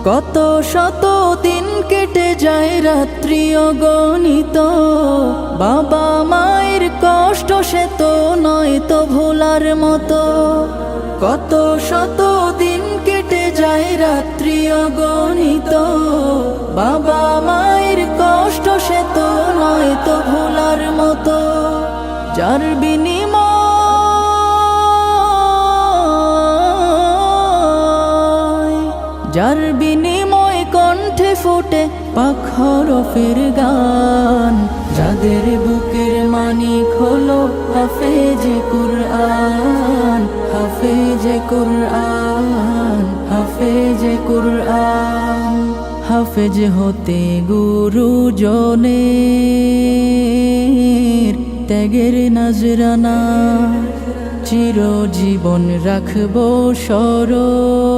কত শত দিন কেটে যায় রাত্রি অগণিত, বাবা মায়ের কষ্ট সে তো নয় তো ভোলার মতো। কত শত দিন কেটে যায় রাত্রি অগণিত, বাবা মায়ের কষ্ট সে তো নয় তো ভোলার মতো। যার বিনিময় কণ্ঠে ফোটে পাক হরফের গান, যাদের বুকের মানিক হলো হাফেজে কুরআন, হাফেজে কুরআন, হাফেজে কুরআন। হাফেজ হতে গুরুজনের ত্যাগের নজরানা চিরজীবন রাখবো স্মরণ।